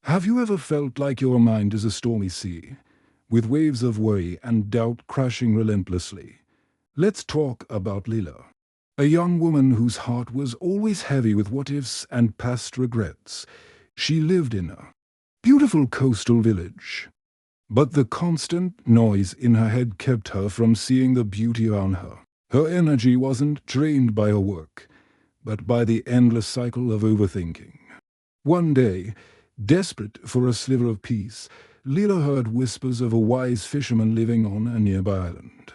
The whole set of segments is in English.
Have you ever felt like your mind is a stormy sea, with waves of worry and doubt crashing relentlessly? Let's talk about Lila, a young woman whose heart was always heavy with what-ifs and past regrets. She lived in a beautiful coastal village, but the constant noise in her head kept her from seeing the beauty around her. Her energy wasn't drained by her work, but by the endless cycle of overthinking. One day, desperate for a sliver of peace, Lila heard whispers of a wise fisherman living on a nearby island.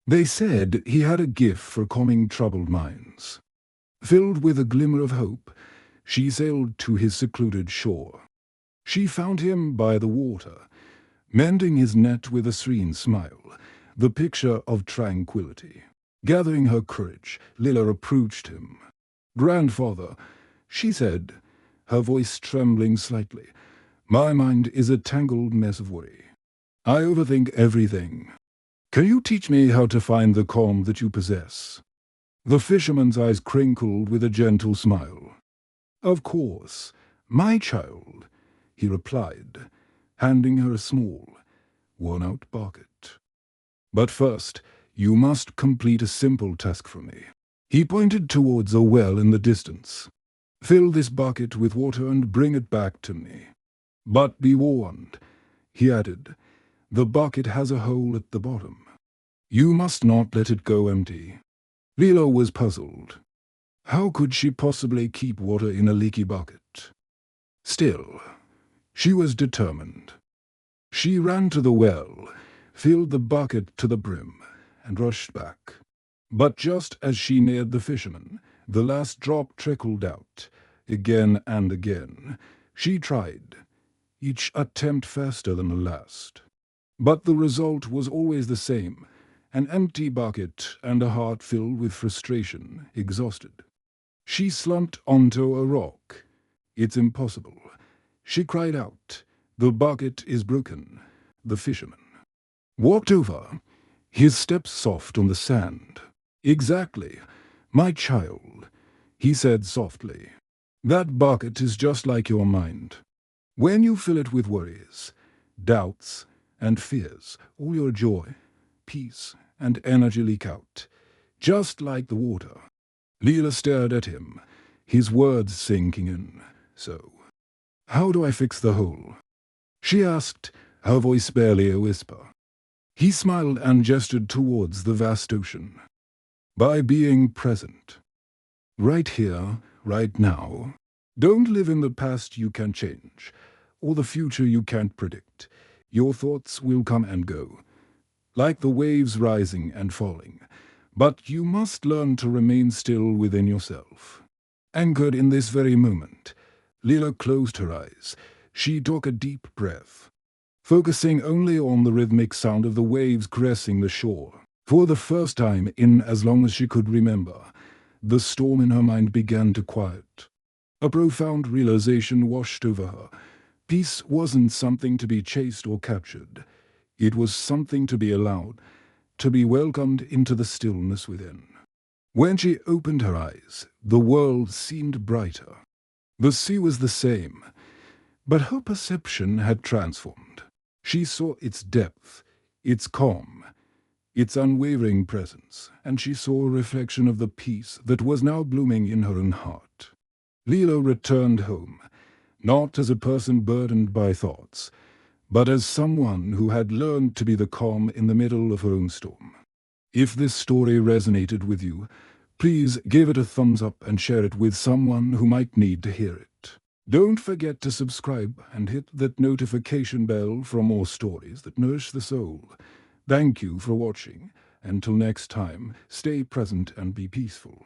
They said he had a gift for calming troubled minds. Filled with a glimmer of hope, she sailed to his secluded shore. She found him by the water, mending his net with a serene smile, the picture of tranquility. Gathering her courage, Lila approached him. "Grandfather," she said, her voice trembling slightly, "my mind is a tangled mess of worry. I overthink everything. Can you teach me how to find the calm that you possess?" The fisherman's eyes crinkled with a gentle smile. "Of course, my child," he replied, handing her a small, worn-out bucket. "But first, you must complete a simple task for me." He pointed towards a well in the distance. "Fill this bucket with water and bring it back to me. But be warned," he added, "the bucket has a hole at the bottom. You must not let it go empty." Lila was puzzled. How could she possibly keep water in a leaky bucket? Still, she was determined. She ran to the well, filled the bucket to the brim, and rushed back. But just as she neared the fisherman, the last drop trickled out. Again and again, she tried, each attempt faster than the last. But the result was always the same, an empty bucket and a heart filled with frustration, exhausted. She slumped onto a rock. "It's impossible," she cried out. "The bucket is broken." The fisherman walked over, his steps soft on the sand. "Exactly, my child," he said softly. "That bucket is just like your mind. When you fill it with worries, doubts, and fears, all your joy, peace, and energy leak out, just like the water." Lila stared at him, his words sinking in. "So, how do I fix the hole?" she asked, her voice barely a whisper. He smiled and gestured towards the vast ocean. "By being present. Right here, right now. Don't live in the past you can't change, or the future you can't predict. Your thoughts will come and go, like the waves rising and falling. But you must learn to remain still within yourself." Anchored in this very moment, Lila closed her eyes. She took a deep breath, focusing only on the rhythmic sound of the waves caressing the shore. For the first time in as long as she could remember, the storm in her mind began to quiet. A profound realization washed over her. Peace wasn't something to be chased or captured. It was something to be allowed, to be welcomed into the stillness within. When she opened her eyes, the world seemed brighter. The sea was the same, but her perception had transformed. She saw its depth, its calm, its unwavering presence, and she saw a reflection of the peace that was now blooming in her own heart. Lila returned home, not as a person burdened by thoughts, but as someone who had learned to be the calm in the middle of her own storm. If this story resonated with you, please give it a thumbs up and share it with someone who might need to hear it. Don't forget to subscribe and hit that notification bell for more stories that nourish the soul. Thank you for watching. Until next time, stay present and be peaceful.